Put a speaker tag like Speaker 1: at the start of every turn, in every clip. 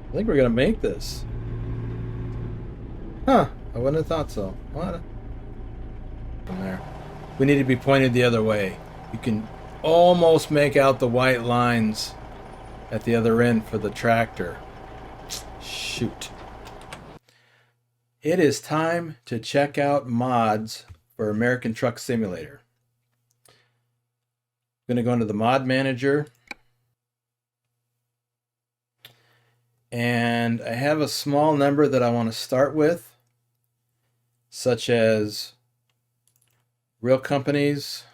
Speaker 1: I think we're gonna make this. Huh, I wouldn't have thought so. What? From there. We need to be pointed the other way. You can almost make out the white lines at the other end for the tractor. Shoot. It is time to check out mods for American Truck Simulator. I'm going to go into the mod manager. And I have a small number that I want to start with, such as real companies,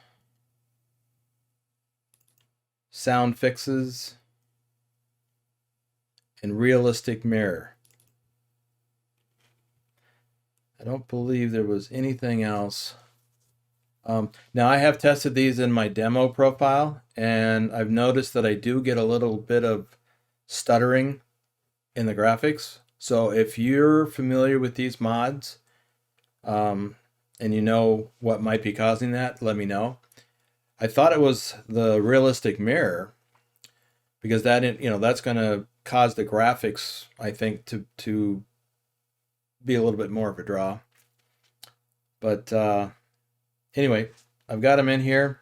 Speaker 1: sound fixes, and realistic mirror. I don't believe there was anything else. Now I have tested these in my demo profile, and I've noticed that I do get a little bit of stuttering in the graphics. So if you're familiar with these mods, and you know what might be causing that, let me know. I thought it was the realistic mirror, because that, you know, that's going to cause the graphics, I think, to be a little bit more of a draw. But anyway, I've got them in here.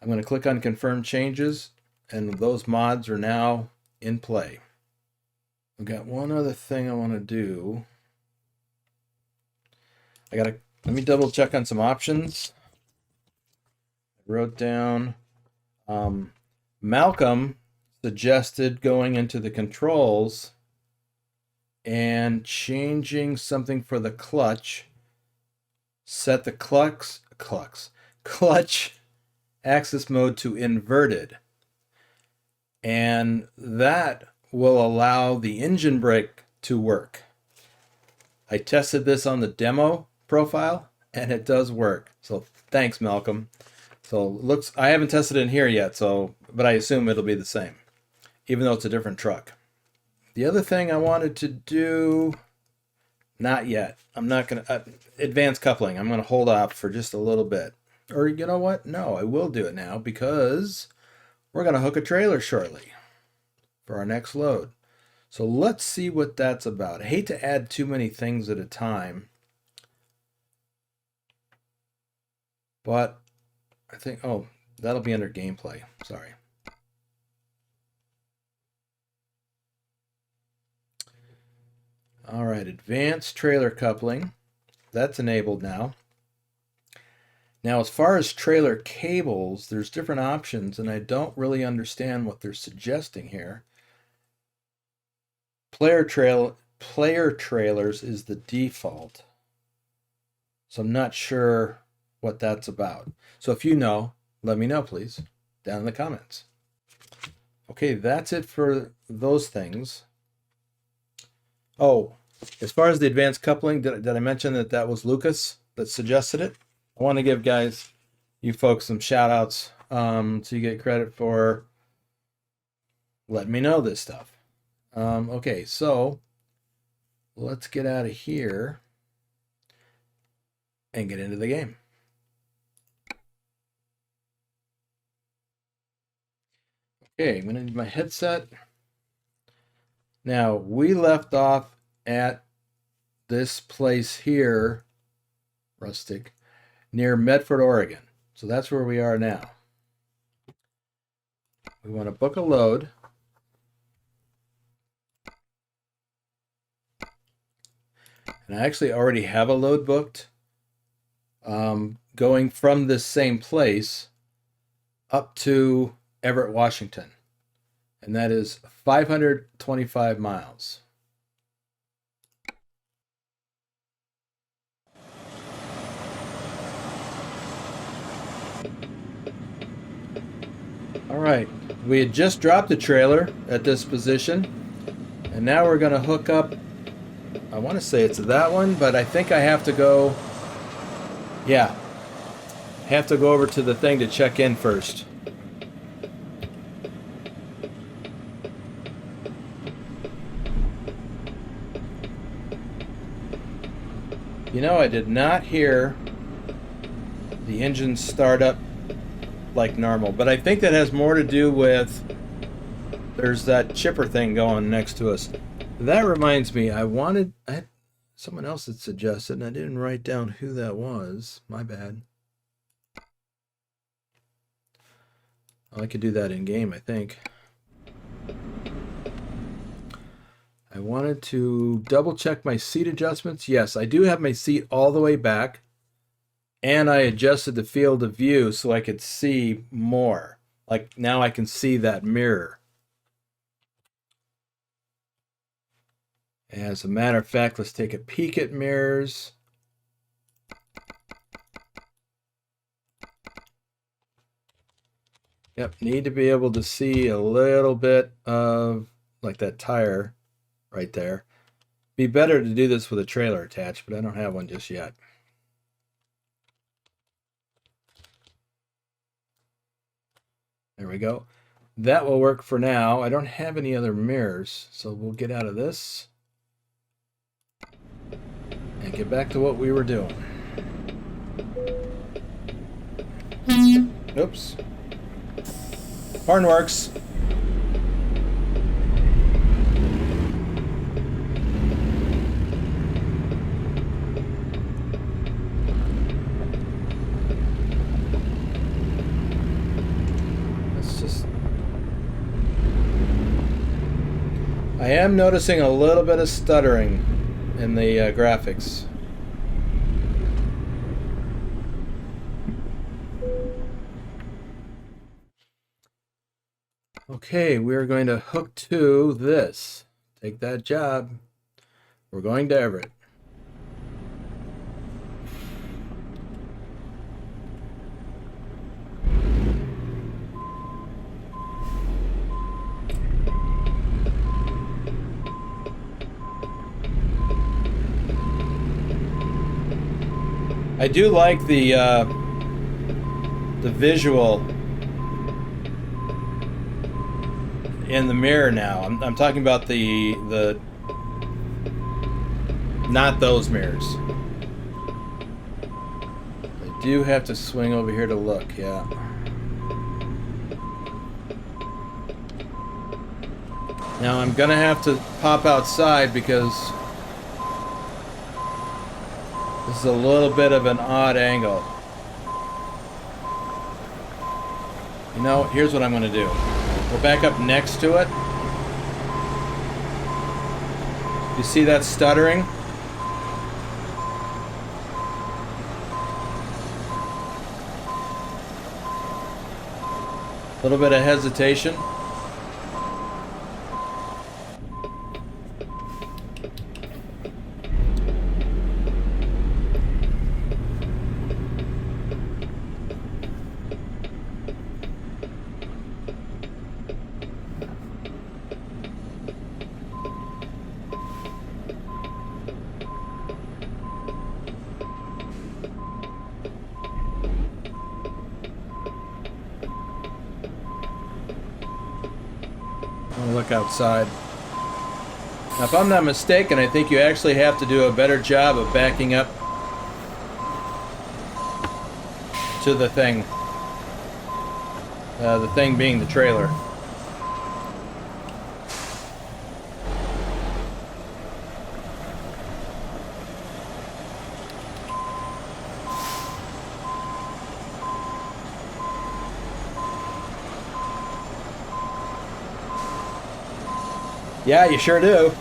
Speaker 1: I'm going to click on confirm changes, and those mods are now in play. I've got one other thing I want to do. Let me double check on some options. I wrote down, Malcolm suggested going into the controls and changing something for the clutch. Set the clutch axis mode to inverted. And that will allow the engine brake to work. I tested this on the demo profile and it does work. So thanks, Malcolm. So I haven't tested it in here yet, but I assume it'll be the same, even though it's a different truck. The other thing I wanted to do, not yet. I'm not going to, advanced coupling. I'm going to hold off for just a little bit. Or you know what? No, I will do it now because we're going to hook a trailer shortly for our next load. So let's see what that's about. I hate to add too many things at a time, but I think, oh, that'll be under gameplay. Sorry. All right, advanced trailer coupling. That's enabled now. Now, as far as trailer cables, there's different options, and I don't really understand what they're suggesting here. Player trailers is the default. So I'm not sure what that's about. So if you know, let me know, please, down in the comments. Okay, that's it for those things. Oh, as far as the advanced coupling, did I mention that was Lucas that suggested it? I want to give you folks some shout outs, so you get credit for letting me know this stuff. Okay, so let's get out of here and get into the game. Okay, I'm going to need my headset. Now, we left off at this place here, Rustic, near Medford, Oregon. So that's where we are now. We want to book a load. And I actually already have a load booked, going from this same place up to Everett, Washington. And that is 525 miles. All right, we had just dropped the trailer at this position, and now we're going to hook up, I want to say it's that one, but I think I have to go, yeah, have to go over to the thing to check in first. You know, I did not hear the engine start up like normal, but I think that has more to do with there's that chipper thing going next to us. That reminds me, I had someone else had suggested, and I didn't write down who that was. My bad. Well, I could do that in game, I think. I wanted to double check my seat adjustments. Yes, I do have my seat all the way back, and I adjusted the field of view so I could see more. Like now I can see that mirror. As a matter of fact, let's take a peek at mirrors. Yep, need to be able to see a little bit of like that tire right there. Be better to do this with a trailer attached, but I don't have one just yet. There we go. That will work for now. I don't have any other mirrors, so we'll get out of this and get back to what we were doing. Oops. Horn works. I am noticing a little bit of stuttering in the graphics. Okay, we're going to hook to this. Take that job. We're going to Everett. I do like the visual in the mirror now. I'm talking about the not those mirrors. I do have to swing over here to look, yeah. Now I'm gonna have to pop outside because this is a little bit of an odd angle. You know, here's what I'm gonna do. We'll back up next to it. You see that stuttering? A little bit of hesitation. Look outside. Now, if I'm not mistaken, I think you actually have to do a better job of backing up to the thing. The thing being the trailer. Yeah, you sure do.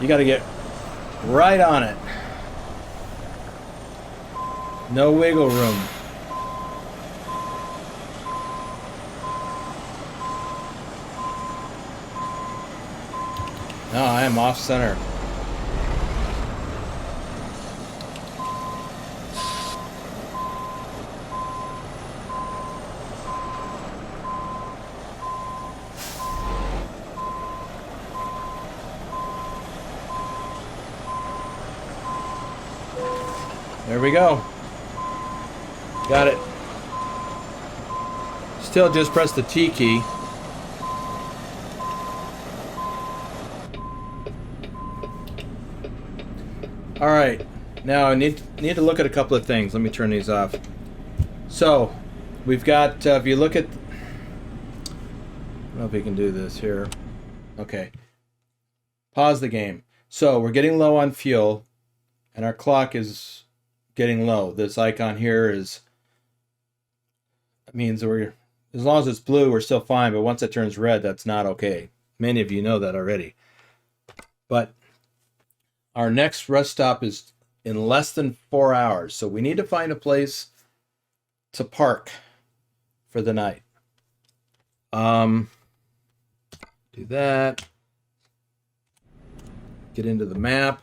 Speaker 1: You got to get right on it. No wiggle room. No, I am off center. There we go. Got it. Still just press the T key. All right. Now I need to look at a couple of things. Let me turn these off. So we've got, if you look at don't know if we can do this here. Okay. Pause the game. So we're getting low on fuel, and our clock is getting low. This icon here means that we're, as long as it's blue, we're still fine, but once it turns red, that's not okay. Many of you know that already. But our next rest stop is in less than 4 hours, so we need to find a place to park for the night. Do that. Get into the map.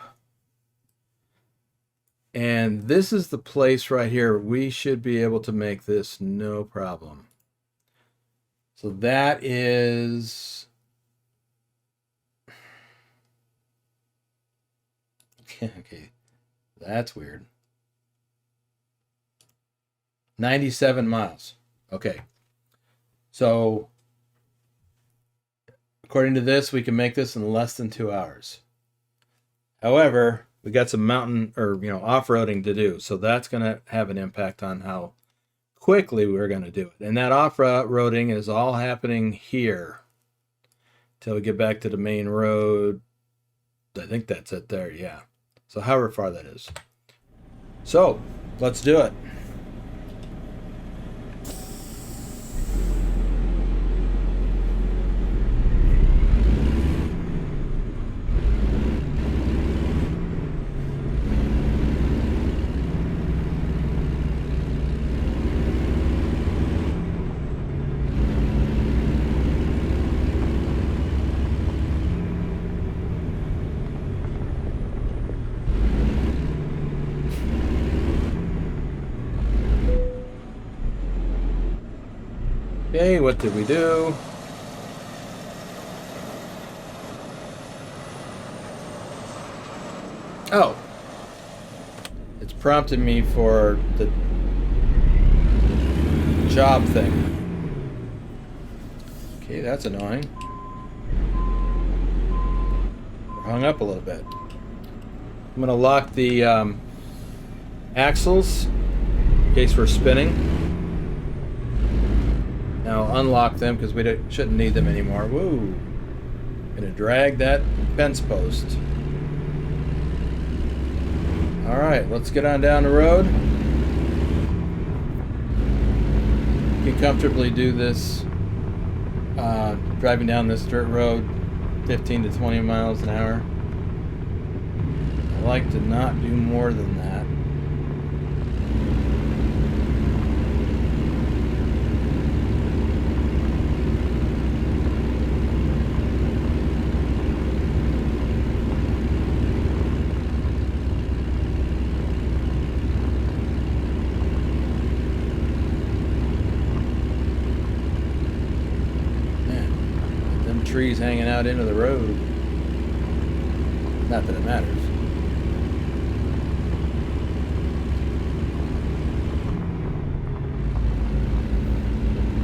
Speaker 1: And this is the place right here. We should be able to make this no problem. So that is... okay, that's weird. 97 miles. Okay. So, according to this, we can make this in less than 2 hours. However, we got some mountain or off-roading to do, so that's going to have an impact on how quickly we're going to do it. And that off-roading is all happening here till we get back to the main road. I think that's it there, yeah. So however far that is. So, let's do it. Okay, what did we do? Oh, it's prompted me for the job thing. Okay, that's annoying. We're hung up a little bit. I'm going to lock the axles in case we're spinning. Now unlock them because we shouldn't need them anymore. Woo! Gonna drag that fence post. All right, let's get on down the road. You can comfortably do this driving down this dirt road 15 to 20 miles an hour. I like to not do more than that. Trees hanging out into the road. Not that it matters.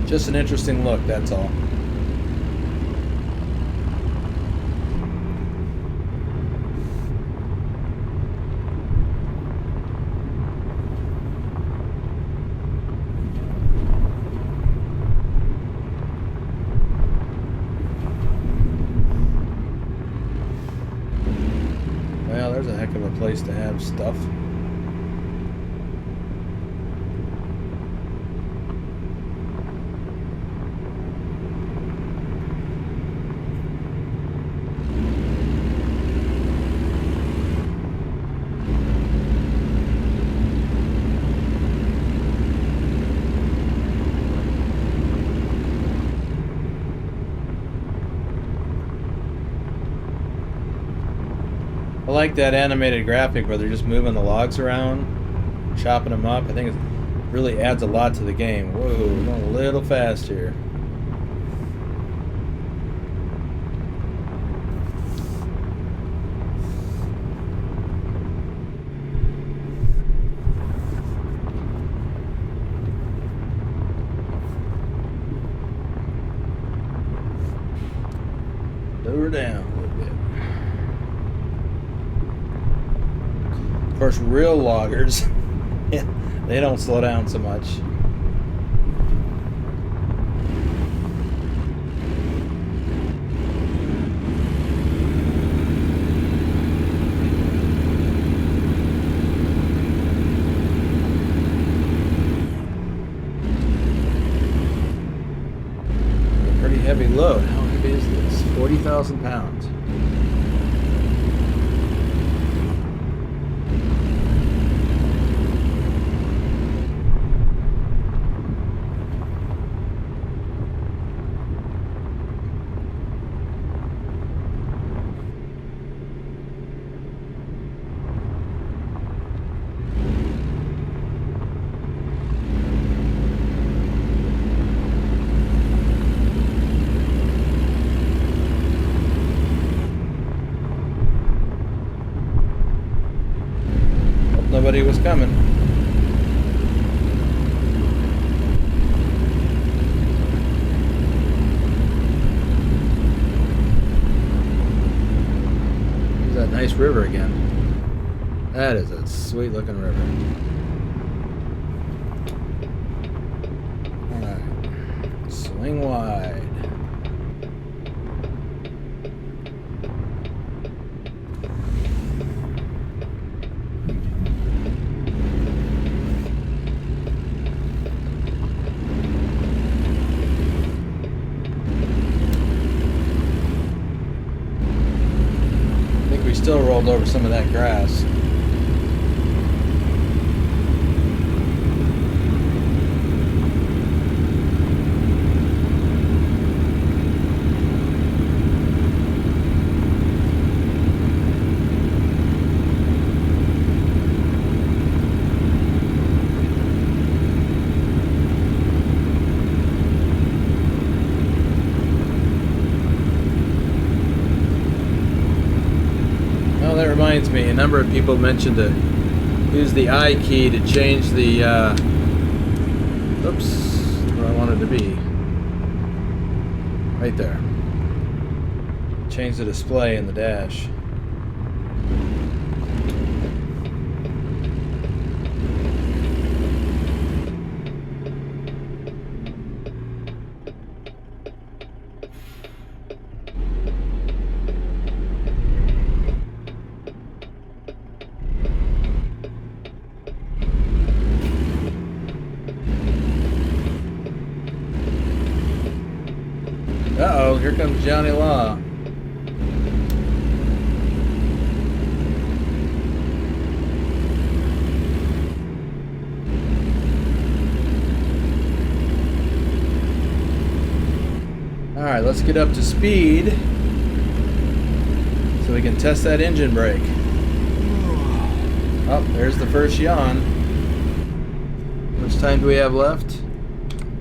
Speaker 1: Just an interesting look, that's all. Place to have stuff. I like that animated graphic where they're just moving the logs around, chopping them up. I think it really adds a lot to the game. Whoa, we're going a little fast here. Lower down a little bit. Of course, real loggers, they don't slow down so much. heavy load. How heavy is this? 40,000 pounds. Nobody was coming. There's that nice river again. That is a sweet looking river. Alright. Swing wide. Still rolled over some of that grass. Reminds me, a number of people mentioned to use the I key to change the oops, where I wanted to be. Right there. Change the display in the dash. Uh-oh, here comes Johnny Law. Alright, let's get up to speed so we can test that engine brake. Oh, there's the first yawn. How much time do we have left?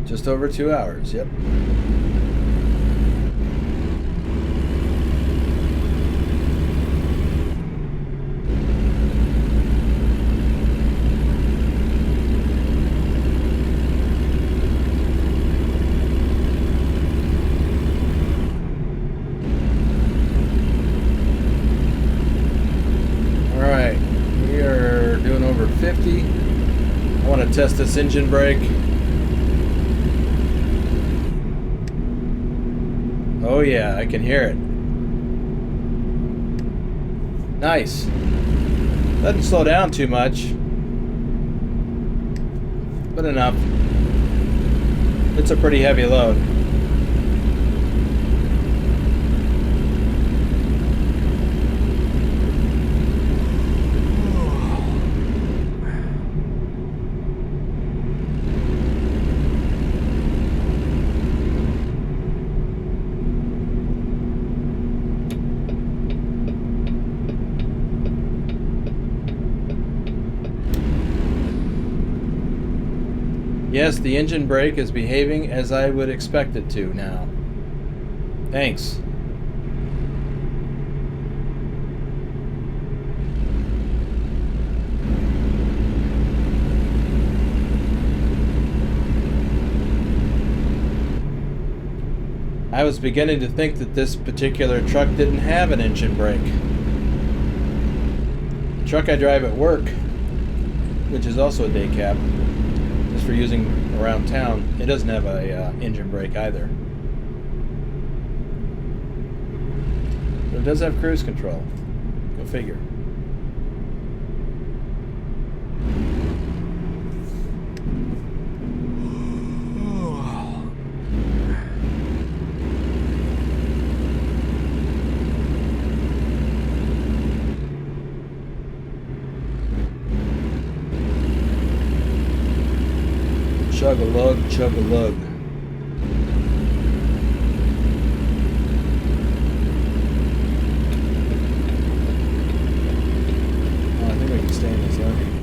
Speaker 1: Just over 2 hours, yep. I want to test this engine brake. Oh yeah, I can hear it. Nice. Doesn't slow down too much, but enough. It's a pretty heavy load. Yes, the engine brake is behaving as I would expect it to now. Thanks. I was beginning to think that this particular truck didn't have an engine brake. The truck I drive at work, which is also a day cab, just for using around town, it doesn't have a engine brake either. But it does have cruise control. Go figure. Chug-a-lug, chug-a-lug. Oh, I think we can stay in this lane.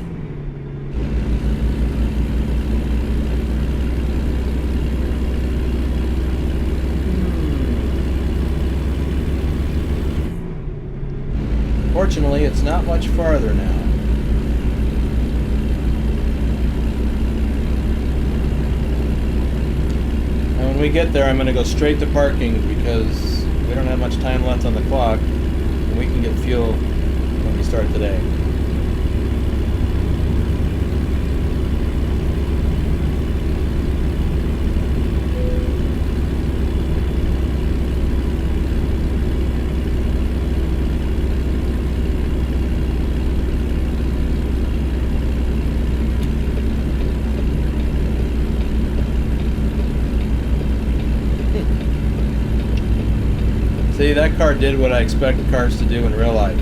Speaker 1: Fortunately, it's not much farther now. And when we get there, I'm going to go straight to parking because we don't have much time left on the clock, and we can get fuel when we start today. See, that car did what I expect cars to do in real life.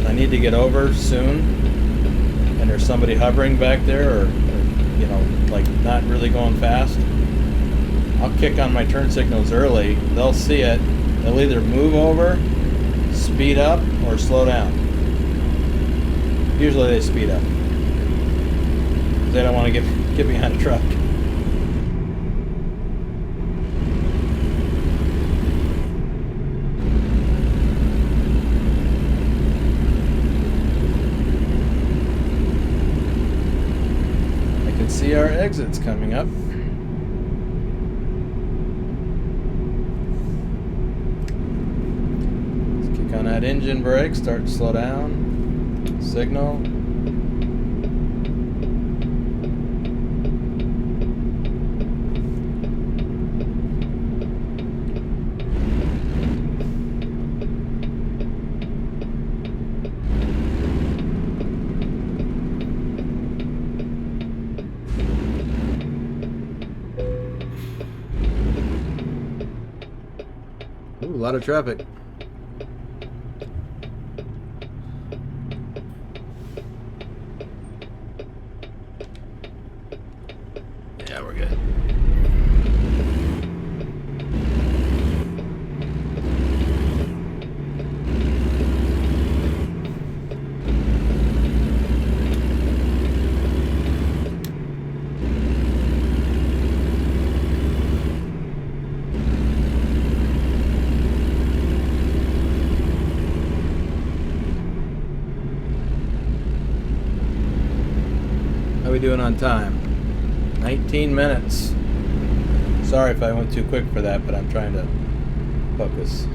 Speaker 1: I need to get over soon, and there's somebody hovering back there, or you know, like not really going fast. I'll kick on my turn signals early. They'll see it. They'll either move over, speed up, or slow down. Usually they speed up. They don't want to get behind a truck. See our exits coming up. Let's kick on that engine brake, start to slow down, signal. A lot of traffic. Yeah, we're good. How we doing on time? 19 minutes. Sorry if I went too quick for that, but I'm trying to focus.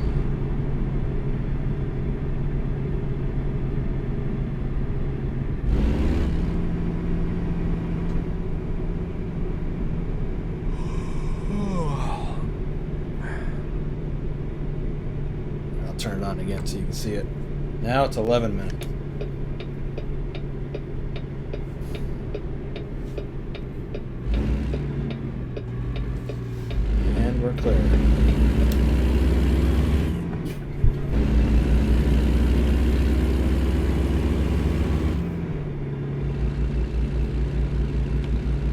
Speaker 1: I'll turn it on again so you can see it. Now it's 11 minutes. We're clear.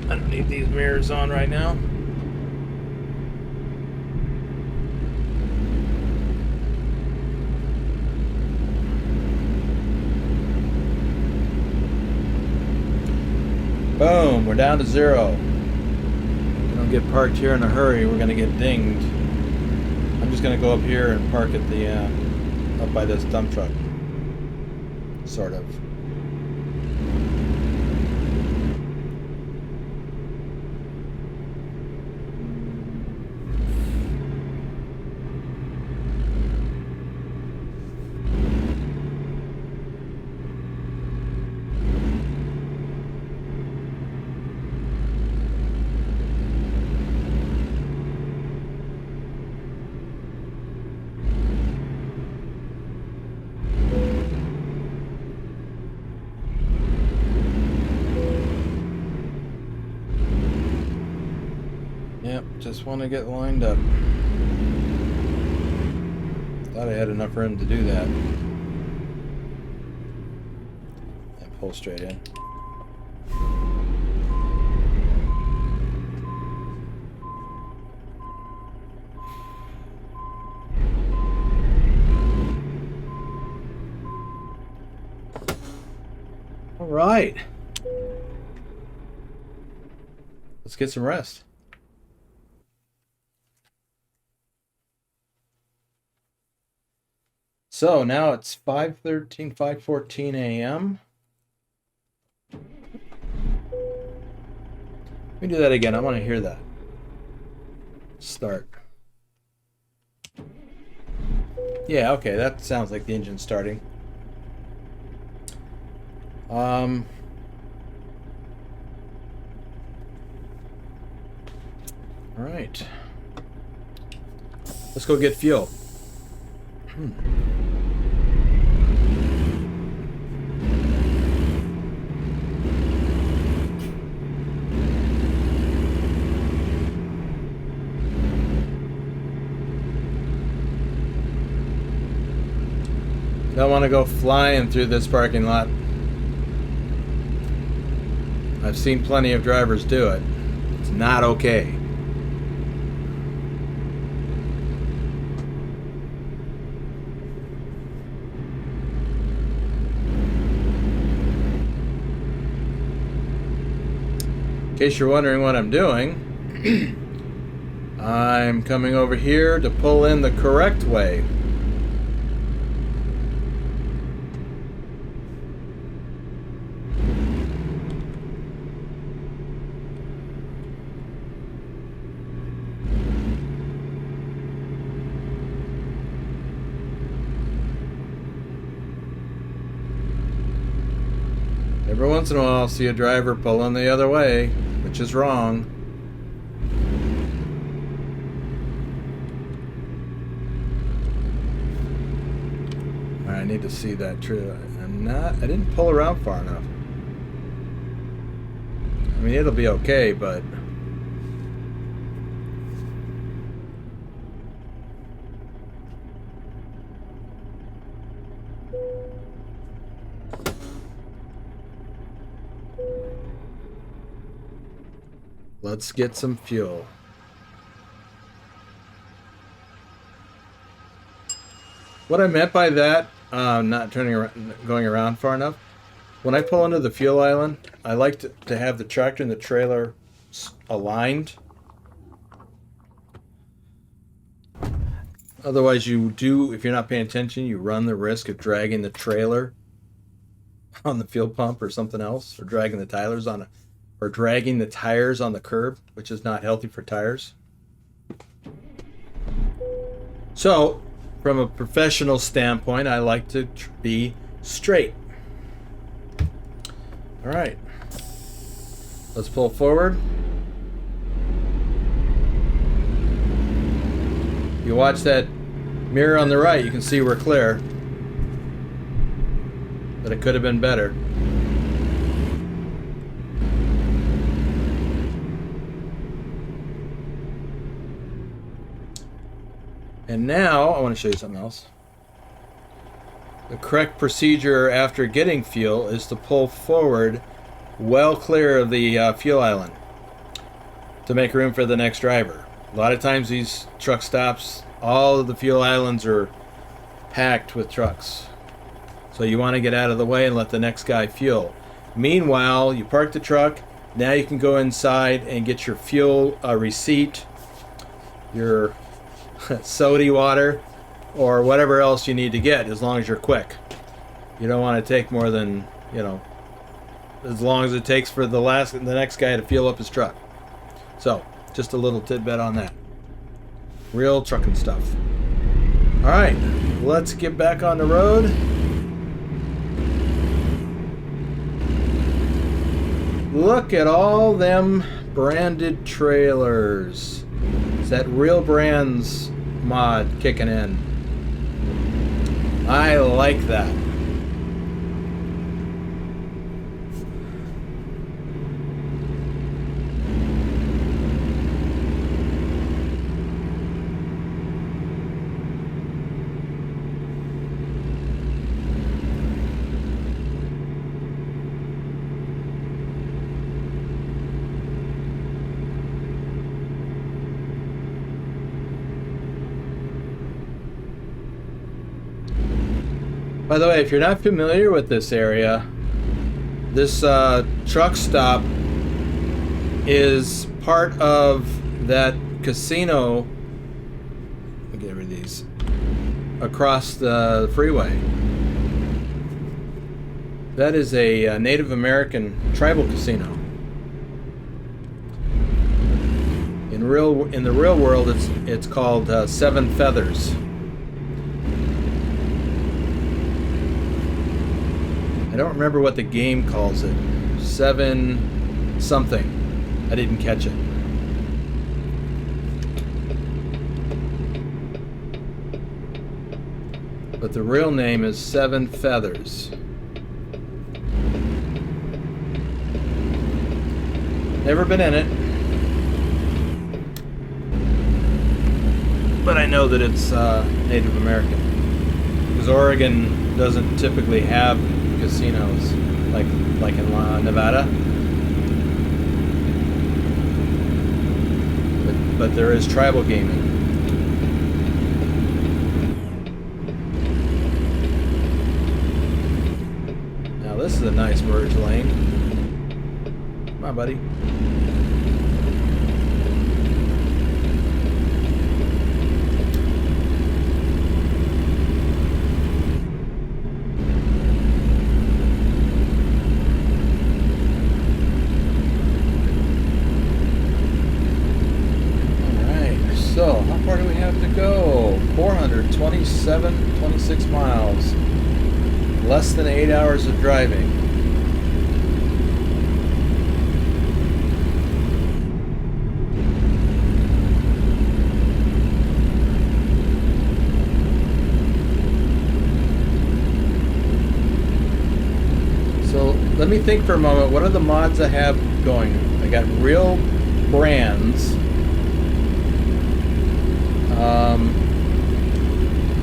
Speaker 1: I don't need these mirrors on right now. Boom, we're down to 0. Get parked here in a hurry, we're gonna get dinged. I'm just gonna go up here and park at the up by this dump truck, sort of. Yep, just want to get lined up. Thought I had enough room to do that. And pull straight in. right. Let's get some rest. So now it's 5:14 a.m. Let me do that again. I want to hear that. Start. Yeah, okay, that sounds like the engine starting. All right. Let's go get fuel. Don't want to go flying through this parking lot. I've seen plenty of drivers do it. It's not okay. In case you're wondering what I'm doing, I'm coming over here to pull in the correct way. Every once in a while I'll see a driver pulling the other way, which is wrong. I need to see that true. I didn't pull around far enough. I mean, it'll be okay, but let's get some fuel. What I meant by that, not turning around, going around far enough, when I pull into the fuel island, I like to have the tractor and the trailer aligned. Otherwise, if you're not paying attention, you run the risk of dragging the trailer on the fuel pump or something else, or dragging the tires on the curb, which is not healthy for tires. So, from a professional standpoint, I like to be straight. All right, let's pull forward. You watch that mirror on the right, you can see we're clear, but it could have been better. And now, I want to show you something else. The correct procedure after getting fuel is to pull forward well clear of the fuel island to make room for the next driver. A lot of times these truck stops, all of the fuel islands are packed with trucks. So you want to get out of the way and let the next guy fuel. Meanwhile, you park the truck. Now you can go inside and get your fuel receipt, your sody water, or whatever else you need to get, as long as you're quick. You don't want to take more than, as long as it takes for the next guy to fuel up his truck. So, just a little tidbit on that. Real trucking stuff. All right, let's get back on the road. Look at all them branded trailers. It's that Real Brands mod kicking in. I like that. By the way, if you're not familiar with this area, This truck stop is part of that casino. Let me get rid of these. Across the freeway. That is a Native American tribal casino. In the real world, it's called Seven Feathers. I don't remember what the game calls it. Seven something. I didn't catch it. But the real name is Seven Feathers. Never been in it. But I know that it's Native American. Because Oregon doesn't typically have casinos like in Nevada. But there is tribal gaming. Now this is a nice merge lane. Come on, buddy. So, how far do we have to go? 426 miles. Less than 8 hours of driving. So, let me think for a moment. What are the mods I have going? I got real brands.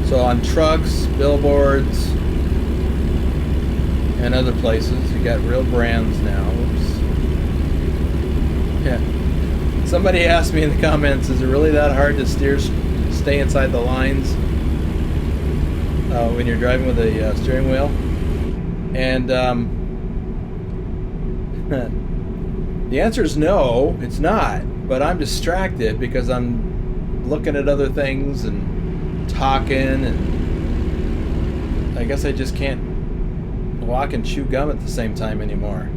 Speaker 1: So on trucks, billboards, and other places, you got real brands now. Oops. Yeah. Somebody asked me in the comments, is it really that hard to stay inside the lines when you're driving with a steering wheel? And the answer is no, it's not. But I'm distracted because I'm looking at other things and talking, and I guess I just can't walk and chew gum at the same time anymore.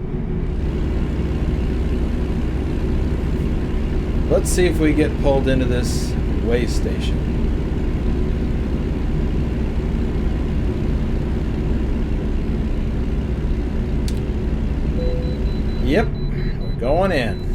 Speaker 1: Let's see if we get pulled into this way station. Yep, we're going in.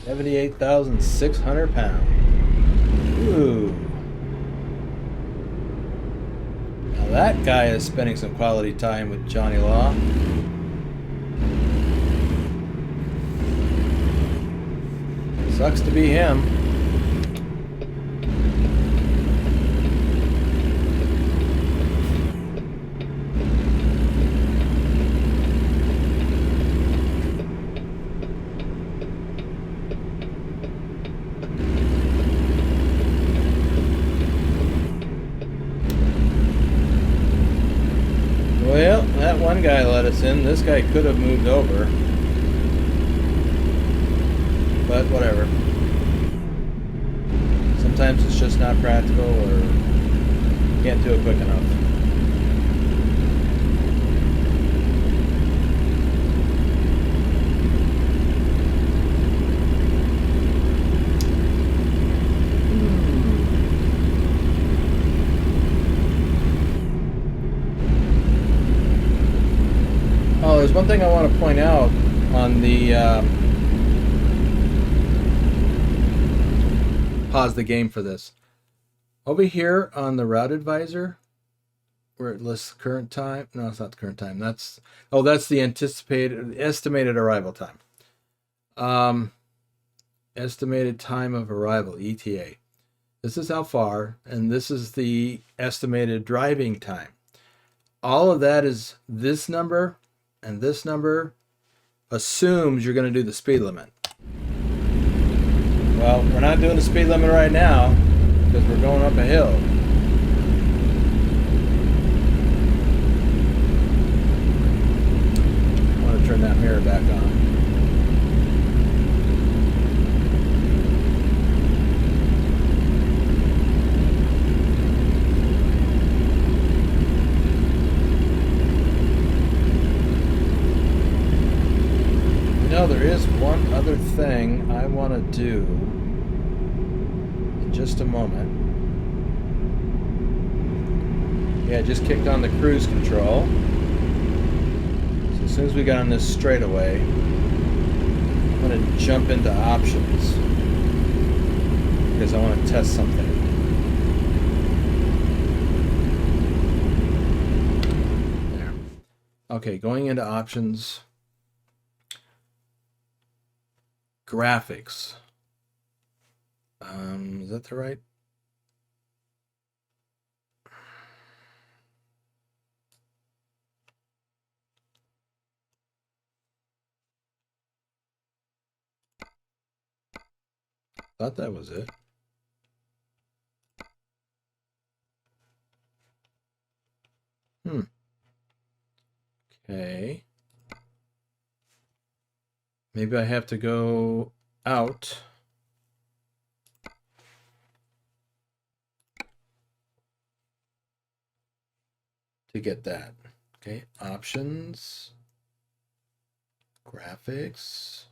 Speaker 1: £78,600. Ooh. Now that guy is spending some quality time with Johnny Law. Sucks to be him. Well, that one guy let us in. This guy could have moved over. But whatever. Sometimes it's just not practical, or can't do it quick enough. Oh, there's one thing I want to point out on the pause the game for this. Over here on the route advisor, where it lists current time. No, it's not the current time. That's the estimated arrival time. Estimated time of arrival, ETA. This is how far, and this is the estimated driving time. All of that is this number, and this number assumes you're going to do the speed limit. Well, we're not doing the speed limit right now because we're going up a hill. I want to turn that mirror back on. There is one other thing I want to do in just a moment. Yeah, I just kicked on the cruise control. So as soon as we got on this straightaway, I'm going to jump into options because I want to test something. There. Okay, going into options. Graphics. Is that the right? Thought that was it. Okay. Maybe I have to go out to get that. Okay, options, graphics.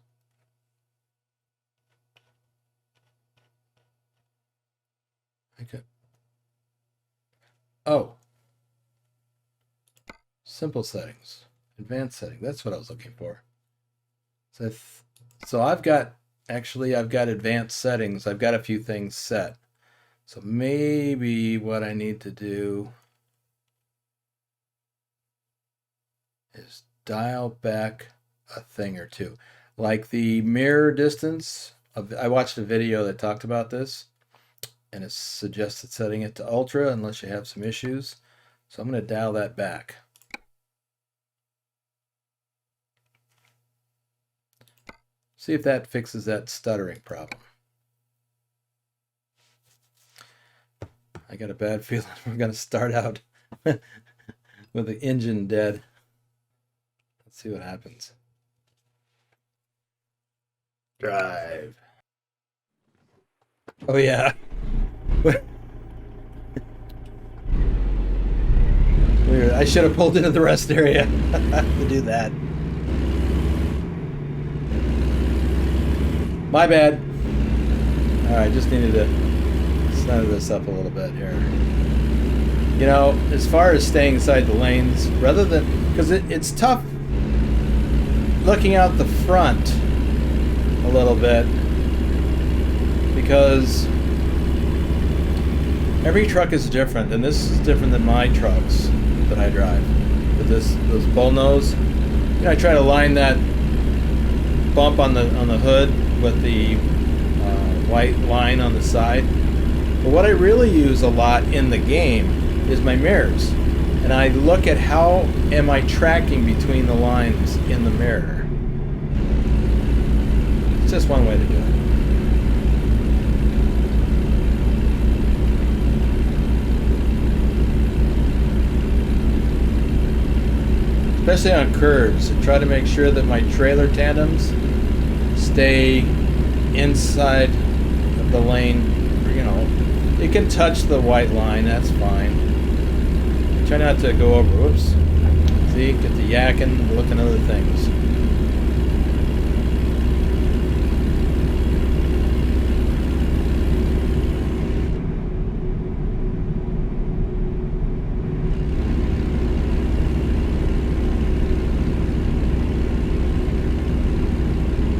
Speaker 1: Okay. Oh, simple settings, advanced setting. That's what I was looking for. So I've got advanced settings. I've got a few things set. So maybe what I need to do is dial back a thing or two. Like the mirror distance. I watched a video that talked about this, and it suggested setting it to ultra unless you have some issues. So I'm going to dial that back. See if that fixes that stuttering problem. I got a bad feeling we're going to start out with the engine dead. Let's see what happens. Drive. Oh yeah. Weird. I should have pulled into the rest area to do that. My bad. Alright, just needed to center this up a little bit here. You know, as far as staying inside the lanes, rather than... Because it's tough looking out the front a little bit. Because every truck is different, and this is different than my trucks that I drive. With those bullnose. You know, I try to line that bump on the hood with the white line on the side. But what I really use a lot in the game is my mirrors. And I look at how am I tracking between the lines in the mirror. It's just one way to do it. Especially on curves, I try to make sure that my trailer tandems stay inside of the lane. You know, it can touch the white line, that's fine. Try not to go over, whoops. See, get the yakking, looking at other things.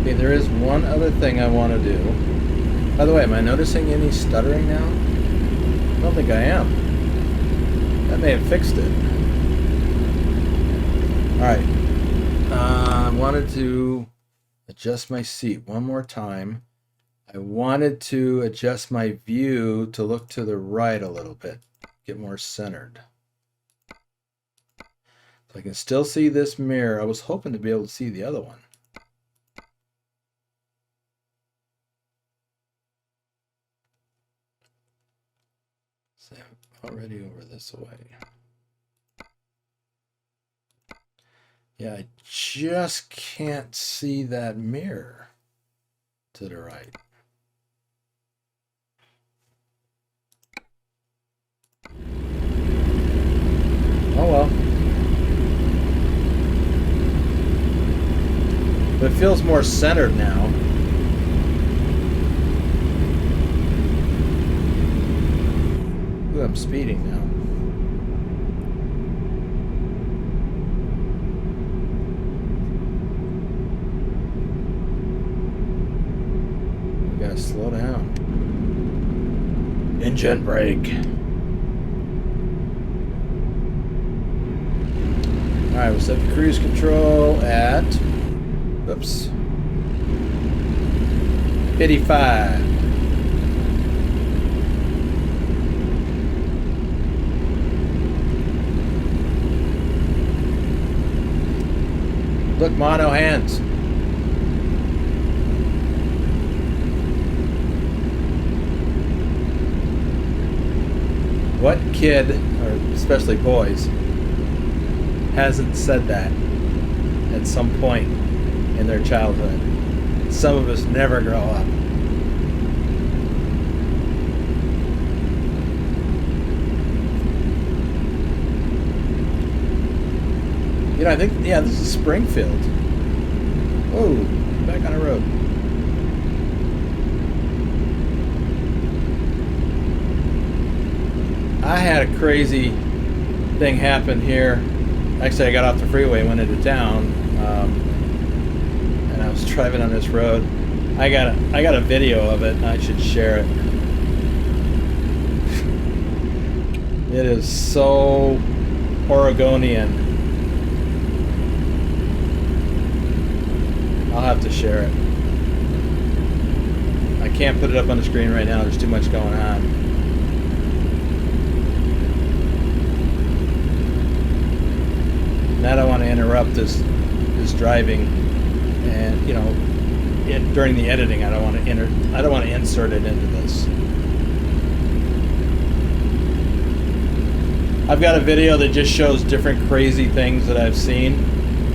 Speaker 1: Okay, there is one other thing I want to do. By the way, am I noticing any stuttering now? I don't think I am. That may have fixed it. Alright. I wanted to adjust my seat one more time. I wanted to adjust my view to look to the right a little bit. Get more centered. So I can still see this mirror. I was hoping to be able to see the other one. So I'm already over this way. Yeah, I just can't see that mirror to the right. Oh well. But it feels more centered now. Ooh, I'm speeding now. We gotta slow down. Engine brake. Alright, we'll set the cruise control at, oops, 55. Look, mono hands. What kid, or especially boys, hasn't said that at some point in their childhood? Some of us never grow up. You know, I think, yeah, this is Springfield. Whoa, back on the road. I had a crazy thing happen here. Actually, I got off the freeway, went into town, and I was driving on this road. I got a video of it, and I should share it. It is so Oregonian. I'll have to share it. I can't put it up on the screen right now. There's too much going on. And I don't want to interrupt this driving, and you know, during the editing, I don't want to insert it into this. I've got a video that just shows different crazy things that I've seen.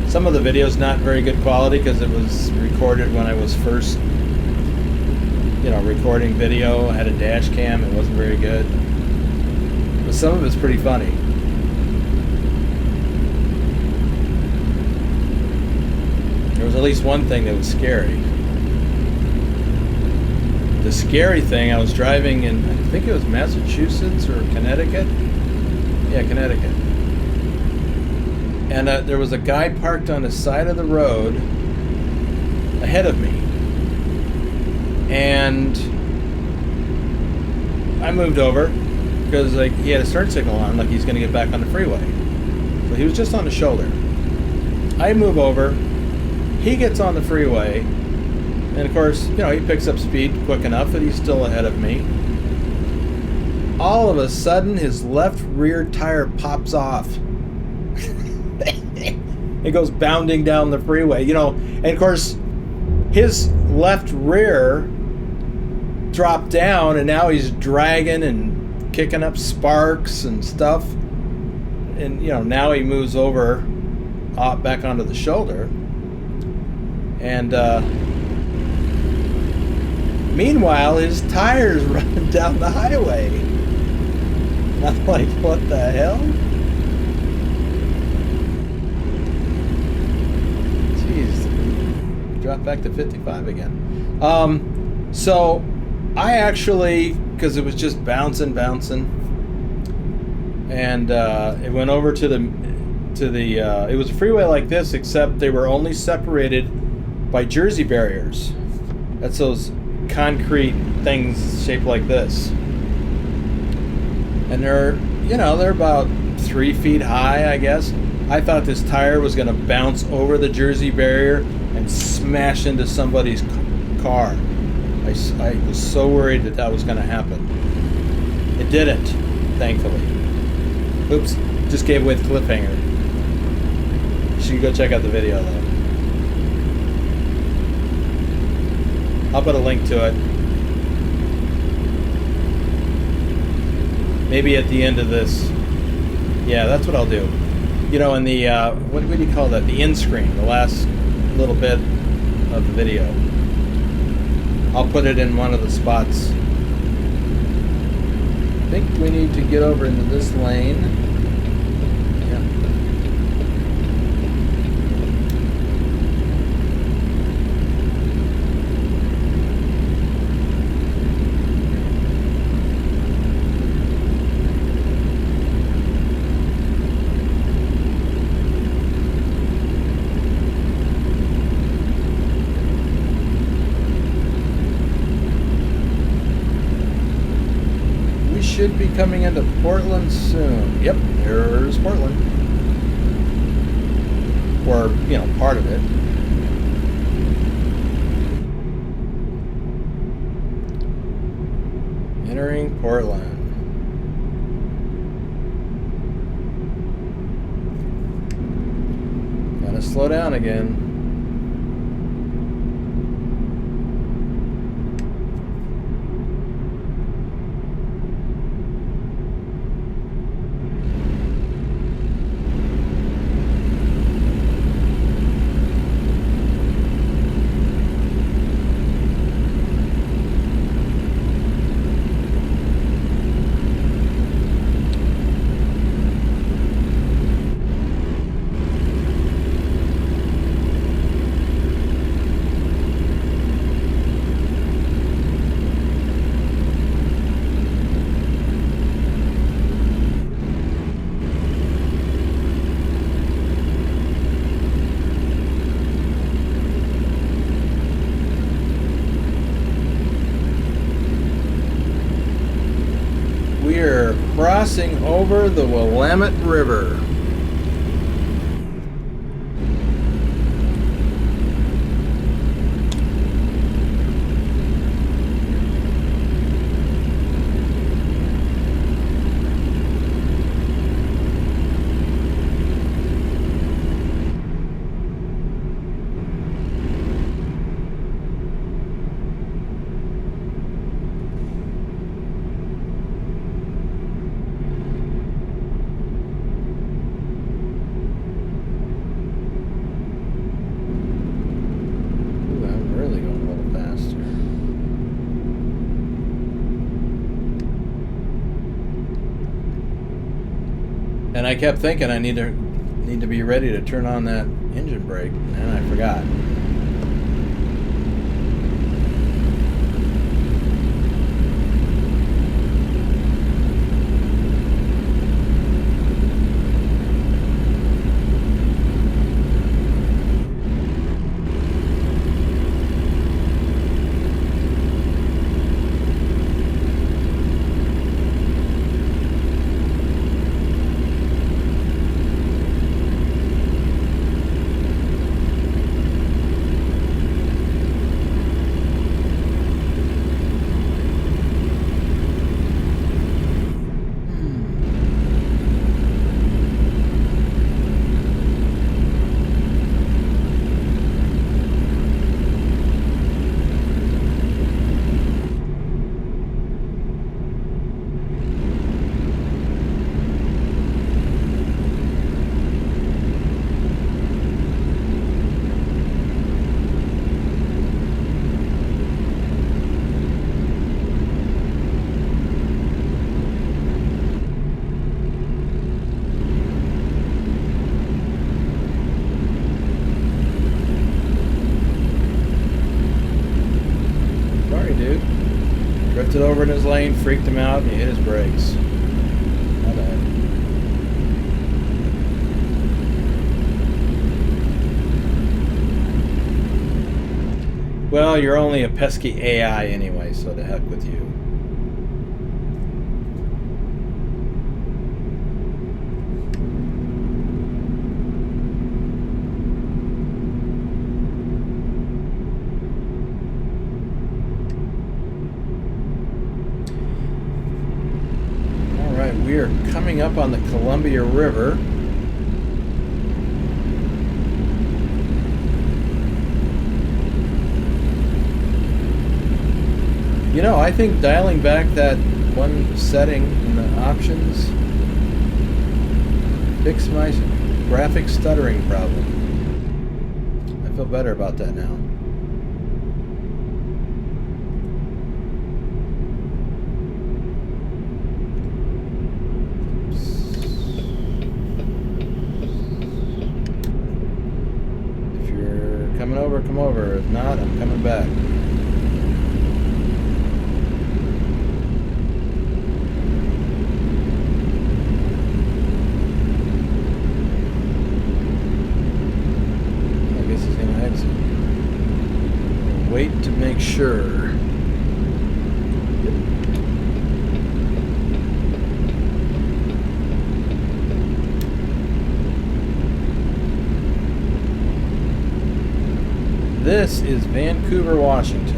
Speaker 1: Some of the video's not very good quality because it was recorded when I was first, you know, recording video. I had a dash cam. It wasn't very good. But some of it's pretty funny. There was at least one thing that was scary. The scary thing, I was driving in, I think it was Massachusetts or Connecticut. Yeah, Connecticut. And there was a guy parked on the side of the road ahead of me. And I moved over because like he had a turn signal on, like he's going to get back on the freeway. So he was just on the shoulder. I move over. He gets on the freeway. And of course, you know, he picks up speed quick enough that he's still ahead of me. All of a sudden, his left rear tire pops off. It goes bounding down the freeway, you know, and of course his left rear dropped down and now he's dragging and kicking up sparks and stuff, and you know, now he moves over back onto the shoulder, and meanwhile his tires running down the highway, and I'm like, what the hell? Drop back to 55 again. So I actually, because it was just bouncing, and it went over to the it was a freeway like this, except they were only separated by Jersey barriers. That's those concrete things shaped like this. And they're about 3 feet high, I guess. I thought this tire was going to bounce over the Jersey barrier and smash into somebody's car. I was so worried that that was going to happen. It didn't, thankfully. Oops, just gave away the cliffhanger. You should go check out the video, though. I'll put a link to it. Maybe at the end of this. Yeah, that's what I'll do. You know, in the, what do you call that? The end screen, the last little bit of the video. I'll put it in one of the spots. I think we need to get over into this lane. Yeah. Should be coming into Portland soon. Yep, there's Portland. Or, you know, part of it. Entering Portland. Gotta slow down again. Crossing over the Willamette River. And I kept thinking I need to be ready to turn on that engine brake, and I forgot. Drifted over in his lane, freaked him out, and he hit his brakes. My bad. Well, you're only a pesky AI anyway, so to heck with you. All right, we are coming up on the Columbia River. You know, I think dialing back that one setting in the options fixed my graphic stuttering problem. I feel better about that now. If you're coming over, come over. If not, I'm coming back. Wait to make sure. This is Vancouver, Washington.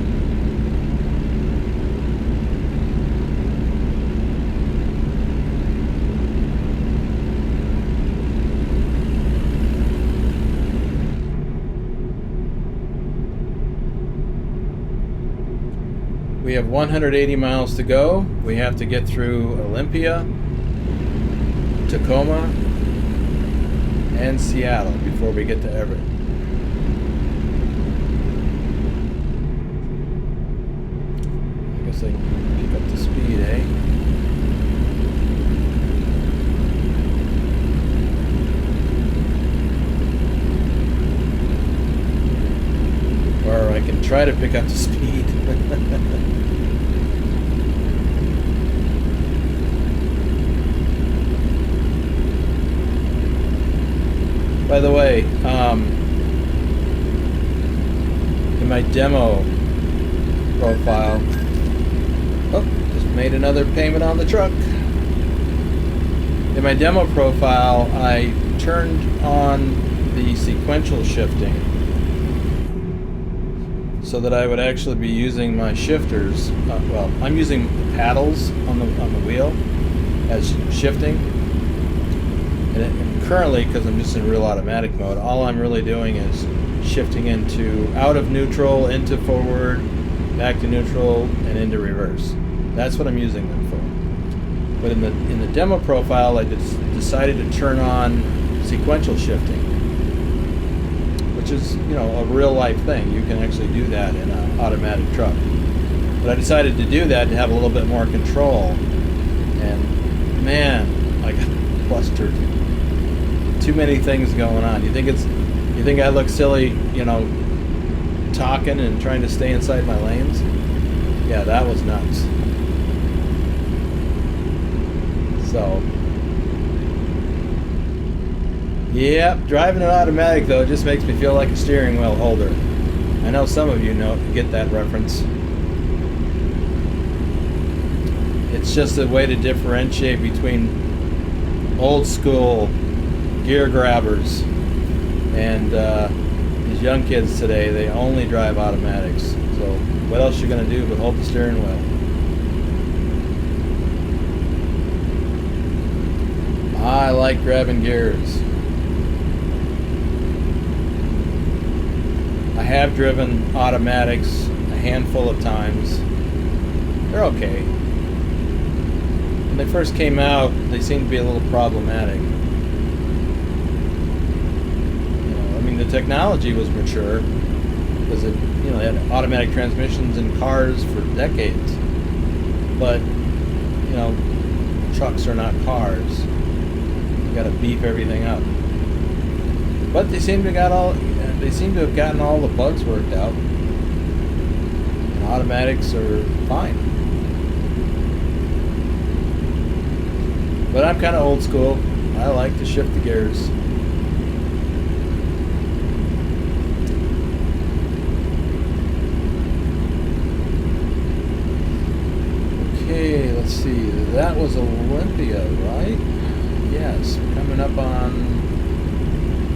Speaker 1: We have 180 miles to go. We have to get through Olympia, Tacoma, and Seattle before we get to Everett. I guess I can pick up the speed, eh? Or I can try to pick up the speed. By the way, in my demo profile, just made another payment on the truck. In my demo profile, I turned on the sequential shifting so that I would actually be using my shifters. Well, I'm using the paddles on the wheel as shifting. And currently, because I'm just in real automatic mode, all I'm really doing is shifting out of neutral, into forward, back to neutral, and into reverse. That's what I'm using them for. But in the demo profile, I decided to turn on sequential shifting, which is, you know, a real life thing. You can actually do that in an automatic truck. But I decided to do that to have a little bit more control. And man, I got flustered. Too many things going on. You think I look silly, you know, talking and trying to stay inside my lanes? Yeah, that was nuts. So, yeah, driving an automatic though just makes me feel like a steering wheel holder. I know some of you get that reference. It's just a way to differentiate between old school gear grabbers and these young kids today. They only drive automatics. So what else you gonna do but hold the steering wheel? I like grabbing gears. I have driven automatics a handful of times. They're okay. When they first came out, they seemed to be a little problematic. The technology was mature because it, you know, they had automatic transmissions in cars for decades. But, you know, trucks are not cars. You got to beef everything up. But they seem to have gotten all the bugs worked out. And automatics are fine. But I'm kind of old school. I like to shift the gears. was Olympia, right? Yes, coming up on...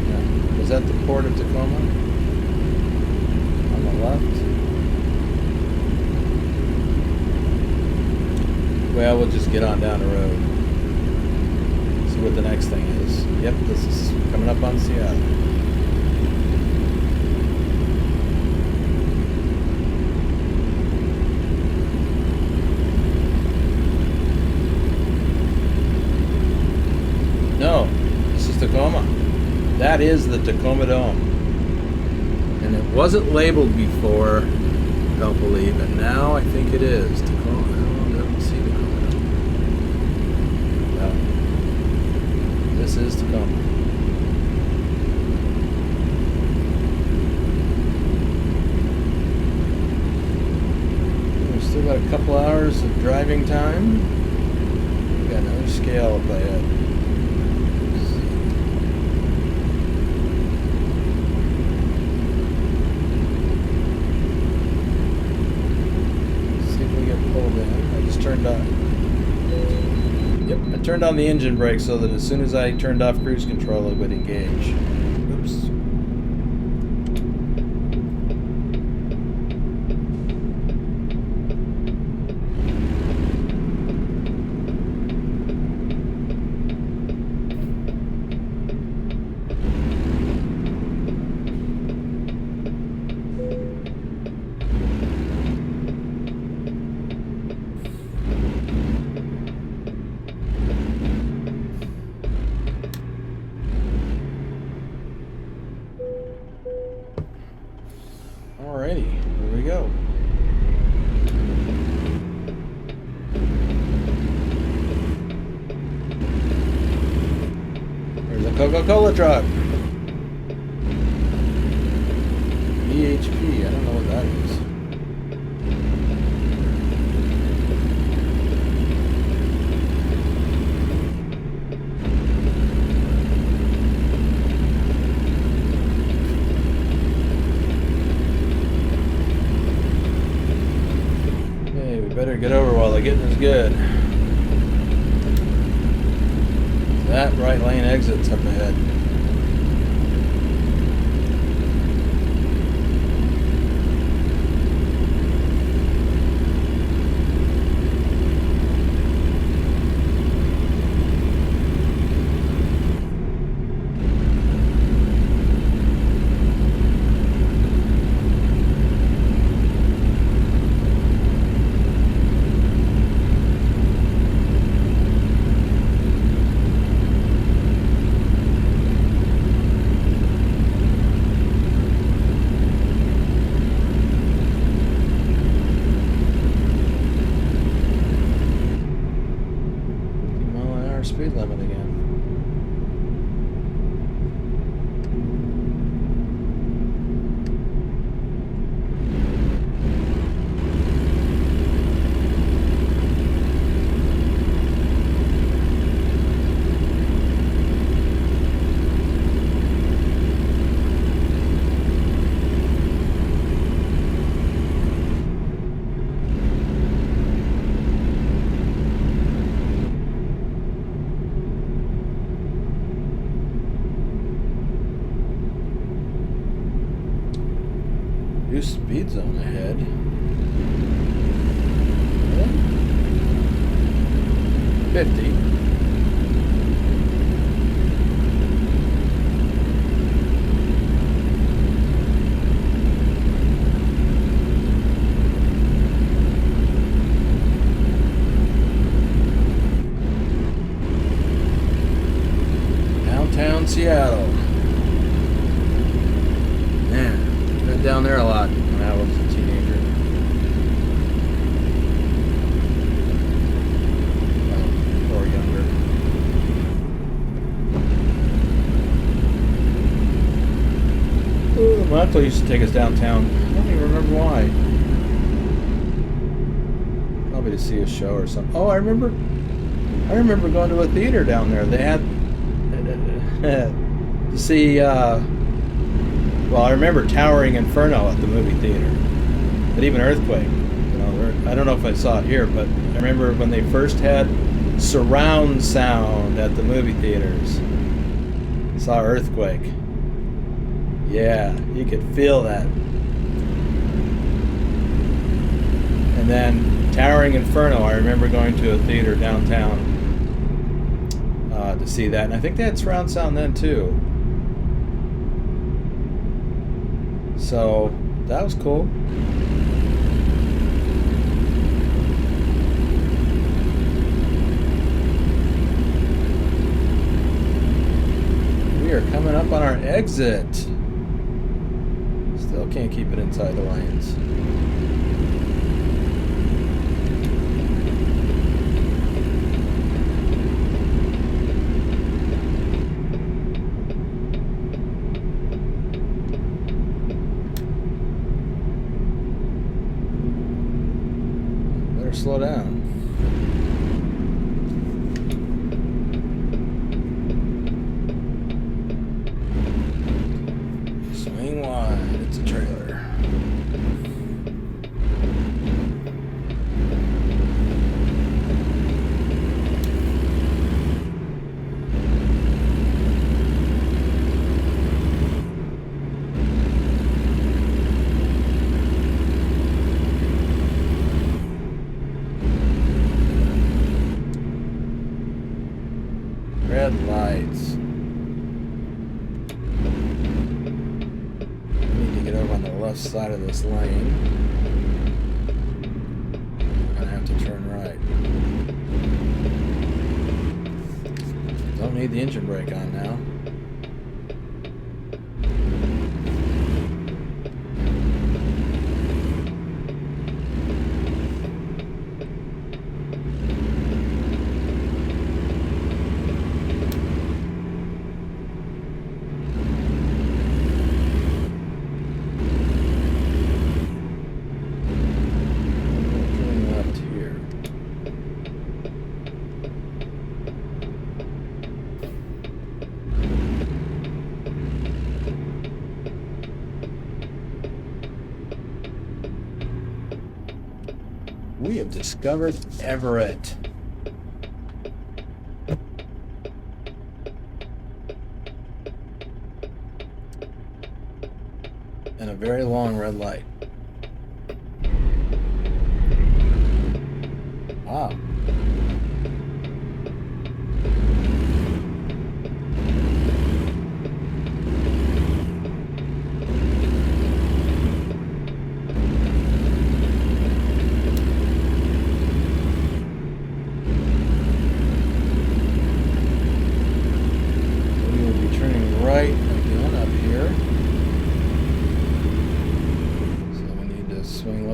Speaker 1: Yeah. Was that the port of Tacoma? On the left? Well, we'll just get on down the road. See what the next thing is. Yep, this is coming up on Seattle. No, this is Tacoma. That is the Tacoma Dome. And it wasn't labeled before, I don't believe, and now I think it is. Tacoma. I don't see Tacoma Dome. No. This is Tacoma. We've still got a couple hours of driving time. We've got another scale up ahead. I turned on the engine brake so that as soon as I turned off cruise control, it would engage. Oops. Alrighty, here we go. There's a Coca-Cola truck. BHP, I don't know what that is. Better get over while the getting is good. That right lane exit's up ahead. Speed limit again. New speed zone ahead. Yeah. 50. Downtown Seattle. Down there a lot when I was a teenager. Or younger. Ooh, my uncle used to take us downtown. I don't even remember why. Probably to see a show or something. Oh, I remember going to a theater down there. They had to see well, I remember Towering Inferno at the movie theater, but even Earthquake. You know, I don't know if I saw it here, but I remember when they first had surround sound at the movie theaters. Saw earthquake. Yeah, you could feel that. And then Towering Inferno, I remember going to a theater downtown to see that. And I think they had surround sound then too. So that was cool. We are coming up on our exit. Still can't keep it inside the lanes. Better slow down. Swing wide. It's a trailer. Red lights. Need to get over on the left side of this lane. I'm gonna have to turn right. Don't need the engine brake on now. We have discovered Everett. And a very long red light. Wow.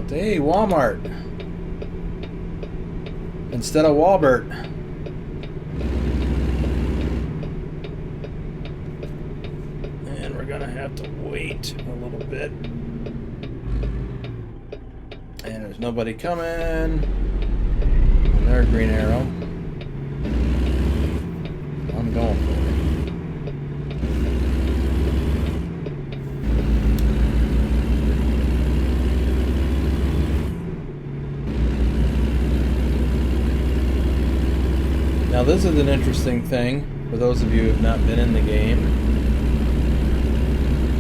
Speaker 1: Hey, Walmart instead of Walbert. And we're gonna have to wait a little bit. And there's nobody coming. And there's green arrow. I'm going for it. Now this is an interesting thing for those of you who have not been in the game.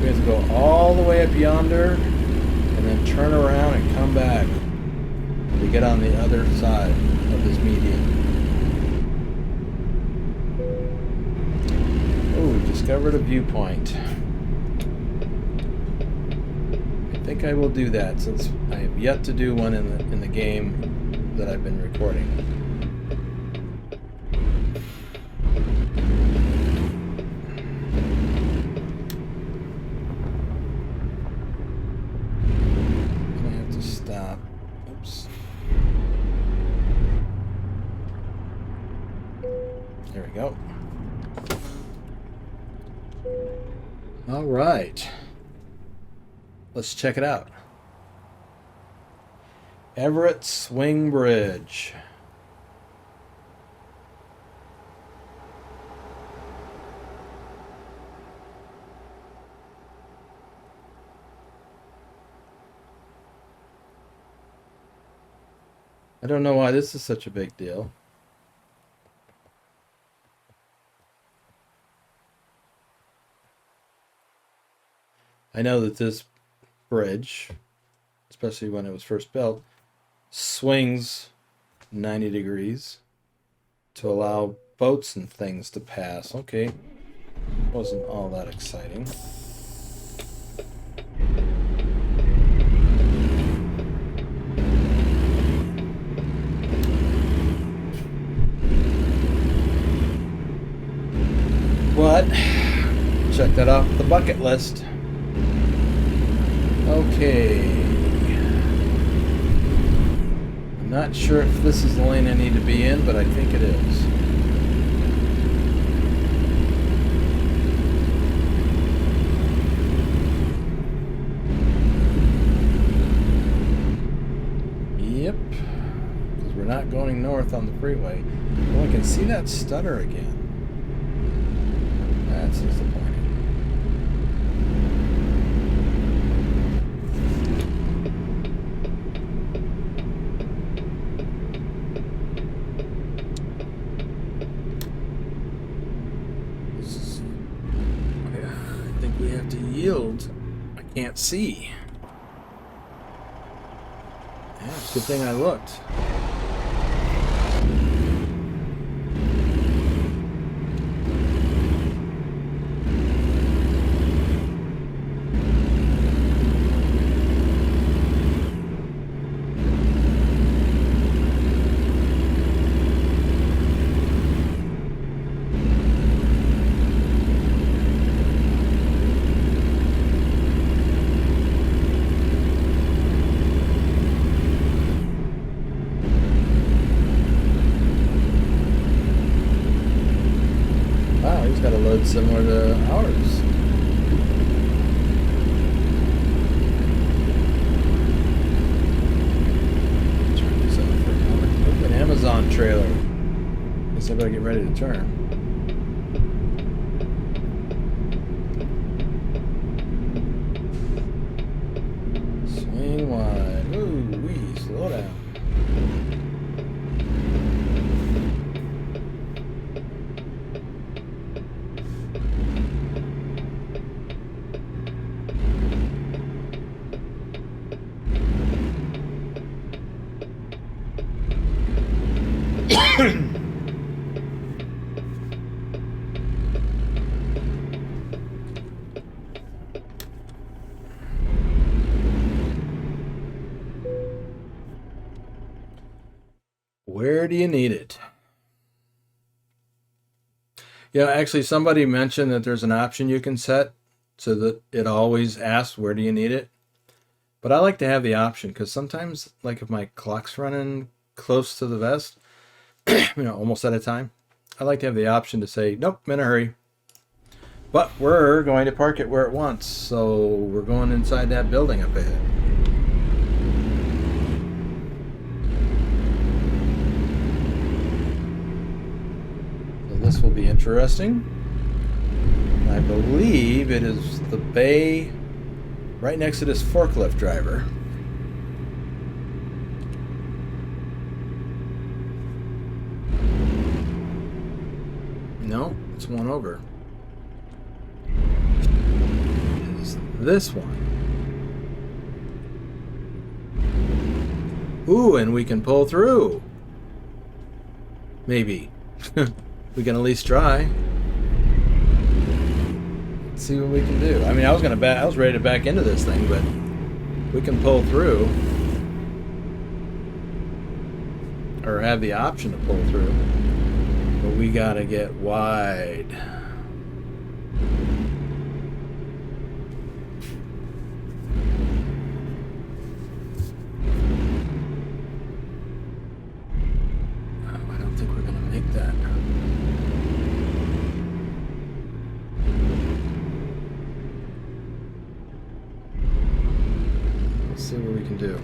Speaker 1: We have to go all the way up yonder and then turn around and come back to get on the other side of this median. Oh, we discovered a viewpoint. I think I will do that since I have yet to do one in the game that I've been recording. There we go. All right. Let's check it out. Everett Swing Bridge. I don't know why this is such a big deal. I know that this bridge, especially when it was first built, swings 90 degrees to allow boats and things to pass. Okay, wasn't all that exciting. But check that off the bucket list. Okay. I'm not sure if this is the lane I need to be in, but I think it is. Yep. Because we're not going north on the freeway. Well, I can see that stutter again. That's disappointing. I think we have to yield. I can't see. Yeah, it's a good thing I looked. Similar to ours. Turn this off for a moment. Look, an Amazon trailer. Guess I better get ready to turn. Swing wide. Ooh, wee, slow down. Where do you need it? Yeah, actually somebody mentioned that there's an option you can set so that it always asks where do you need it. But I like to have the option because sometimes, like if my clock's running close to the vest, almost at a time, I like to have the option to say, nope, I'm in a hurry. But we're going to park it where it wants, so we're going inside that building up ahead. So this will be interesting. I believe it is the bay right next to this forklift driver. No, it's one over. It is this one. Ooh, and we can pull through. Maybe. We can at least try. Let's see what we can do. I mean, I was ready to back into this thing, but we can pull through. Or have the option to pull through. But we gotta get wide. I don't think we're gonna make that. Let's see what we can do.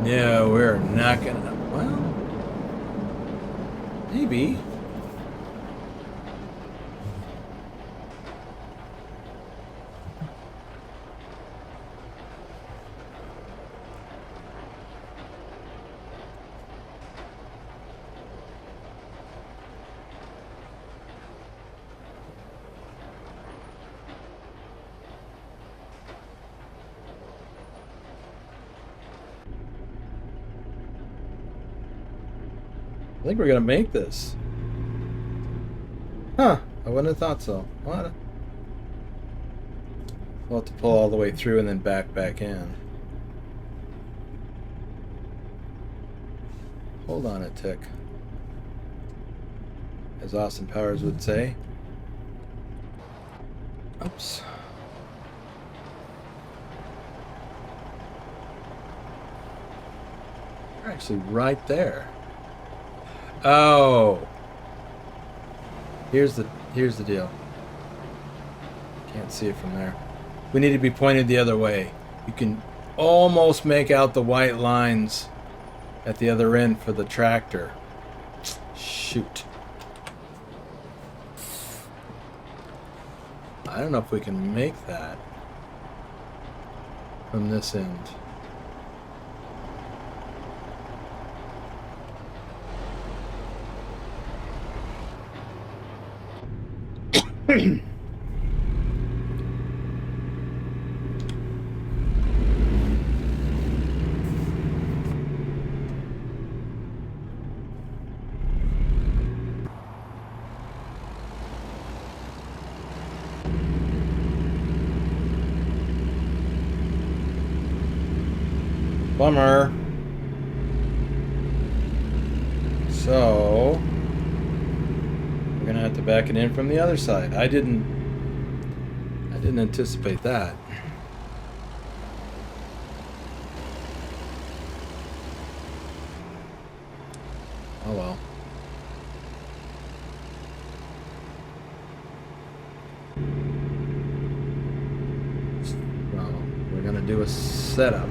Speaker 1: No, we're not gonna. Well, maybe. think we're gonna make this. Huh, I wouldn't have thought so. What? We'll have to pull all the way through and then back in. Hold on a tick. As Austin Powers would say. Oops. You're actually right there. Oh. Here's the deal. Can't see it from there. We need to be pointed the other way. You can almost make out the white lines at the other end for the tractor. Shoot. I don't know if we can make that from this end. Bummer. So we're gonna have to back it in from the other side. I didn't anticipate that. Oh well. So we're gonna do a setup.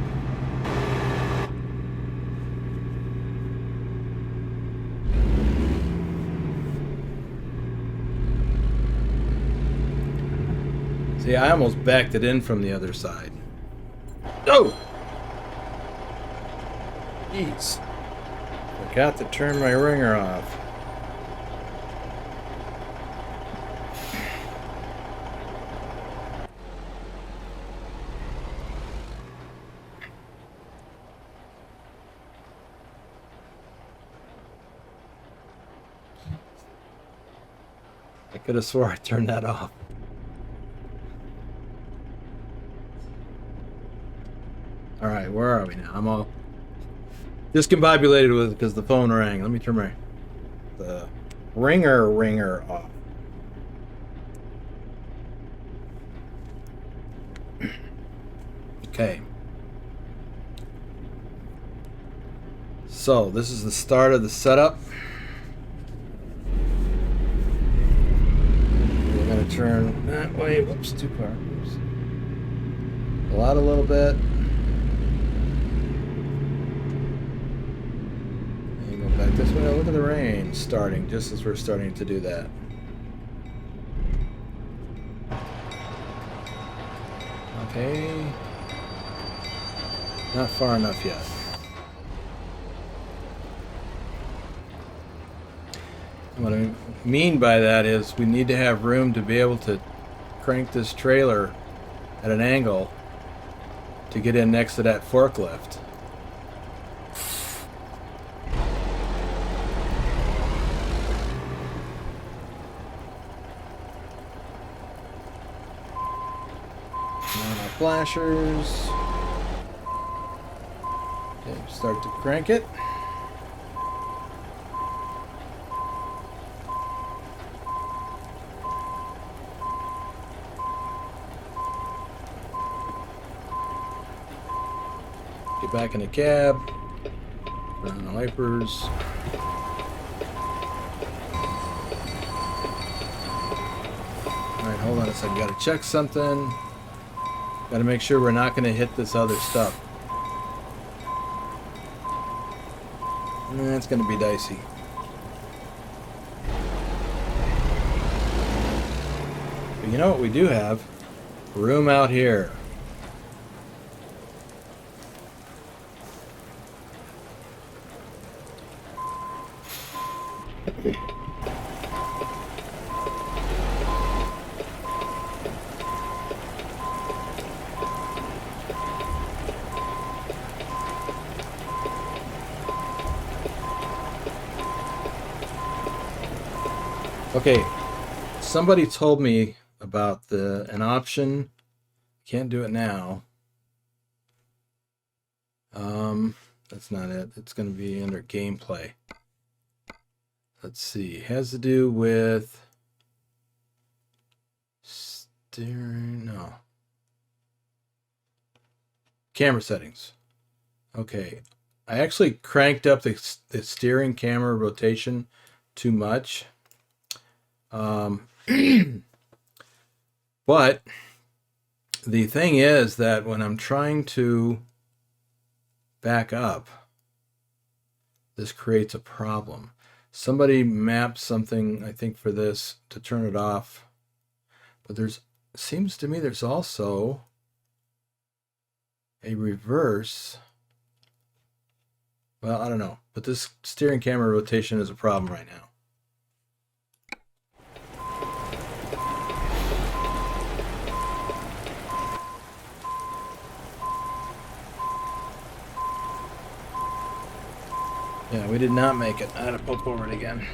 Speaker 1: See, I almost backed it in from the other side. Oh! Jeez. Forgot to turn my ringer off. I could have swore I turned that off. All right, where are we now? I'm all discombobulated with it because the phone rang. Let me turn the ringer off. Okay. So this is the start of the setup. We're gonna turn that way. Whoops, too far. Oops. Pull out a little bit. Back this way. Look at the rain starting just as we're starting to do that. Okay. Not far enough yet. What I mean by that is we need to have room to be able to crank this trailer at an angle to get in next to that forklift. Flashers. Okay, start to crank it. Get back in the cab. Turn on the wipers. Alright, hold on a second. Gotta check something. Got to make sure we're not going to hit this other stuff. That's going to be dicey. But you know what we do have? Room out here. Okay, somebody told me about an option. Can't do it now. That's not it. It's going to be under gameplay. Let's see. It has to do with steering. No. Camera settings. Okay. I actually cranked up the steering camera rotation too much. But the thing is that when I'm trying to back up, this creates a problem. Somebody mapped something, I think, for this to turn it off. But seems to me there's also a reverse. Well, I don't know. But this steering camera rotation is a problem right now. Yeah, we did not make it. I had to pull forward again.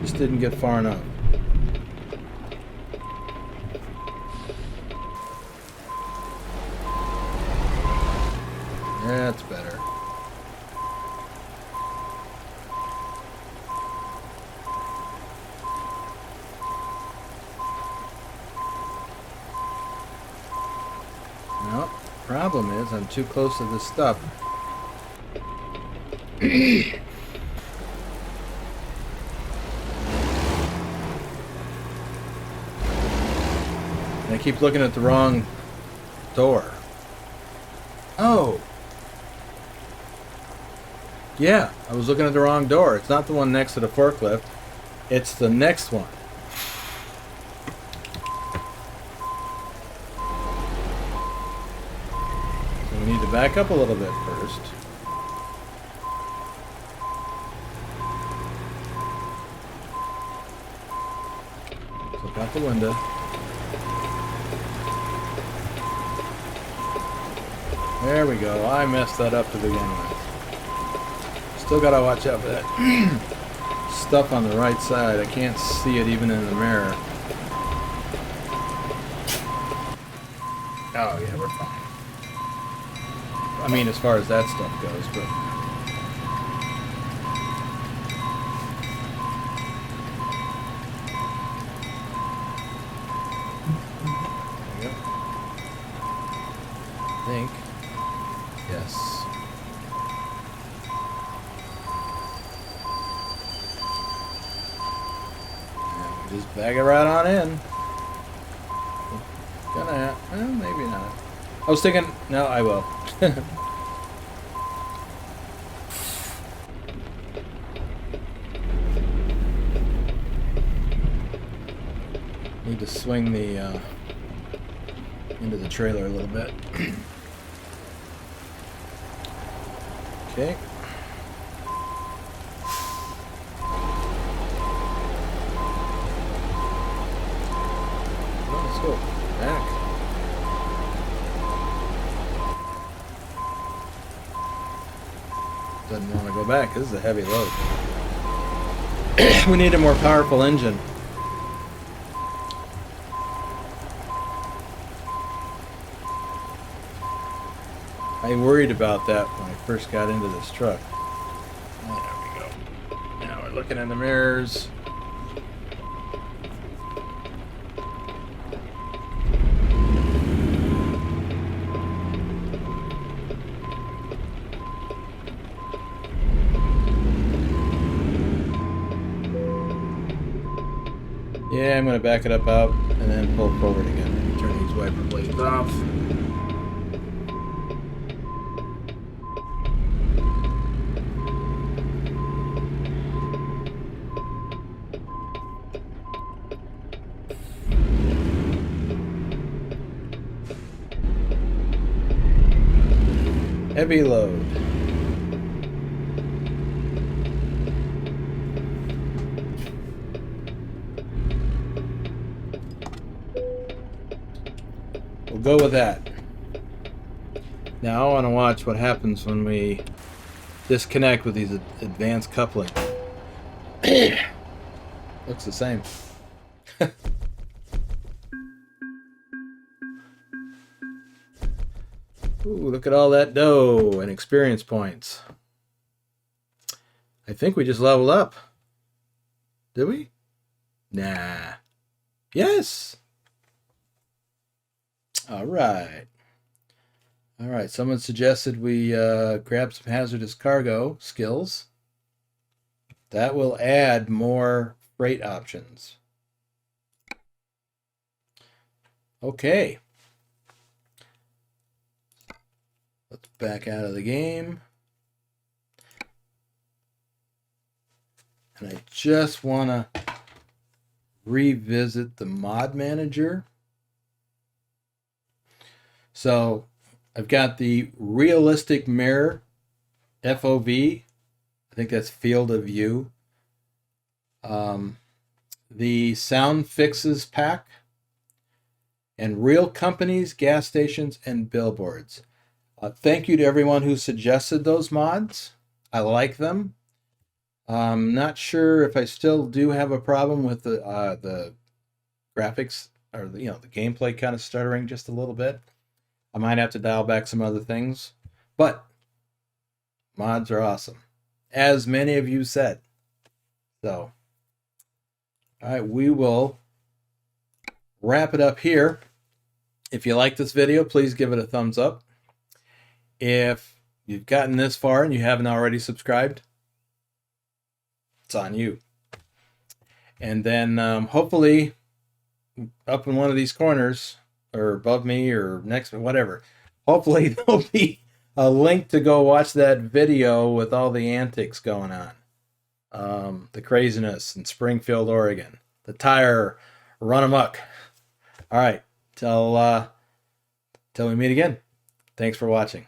Speaker 1: Just didn't get far enough. That's better. No, problem is I'm too close to this stuff. And I keep looking at the wrong door. Oh! Yeah, I was looking at the wrong door. It's not the one next to the forklift. It's the next one. So we need to back up a little bit first. Flip out the window. There we go. I messed that up to begin with. Still gotta watch out for that stuff on the right side. I can't see it even in the mirror. Oh yeah, we're fine. I mean, as far as that stuff goes, but... There we go. I think. Yes. Just bag it right on in. Gonna, well, maybe not. I was thinking, no, I will. Need to swing the into the trailer a little bit. Okay. Let's go back. Doesn't want to go back. This is a heavy load. We need a more powerful engine. I worried about that when I first got into this truck. There we go. Now we're looking in the mirrors. Yeah, I'm going to back it up out and then pull forward again. Turn these wiper blades off. Heavy load. We'll go with that. Now I want to watch what happens when we disconnect with these advanced coupling. Looks the same. Ooh, look at all that dough and experience points. I think we just leveled up. Did we? Nah. Yes! Alright. Alright, someone suggested we grab some hazardous cargo skills. That will add more freight options. Okay. Let's back out of the game. And I just want to revisit the mod manager. So I've got the realistic mirror FOV. I think that's field of view. The sound fixes pack. And real companies, gas stations, and billboards. Thank you to everyone who suggested those mods. I like them. I'm not sure if I still do have a problem with the graphics or the gameplay kind of stuttering just a little bit. I might have to dial back some other things, but mods are awesome, as many of you said. So, all right, we will wrap it up here. If you like this video, please give it a thumbs up. If you've gotten this far and you haven't already subscribed, it's on you. And then hopefully up in one of these corners or above me or next, whatever, hopefully there'll be a link to go watch that video with all the antics going on. The craziness in Springfield, Oregon. The tire run amok. All right. Till we meet again. Thanks for watching.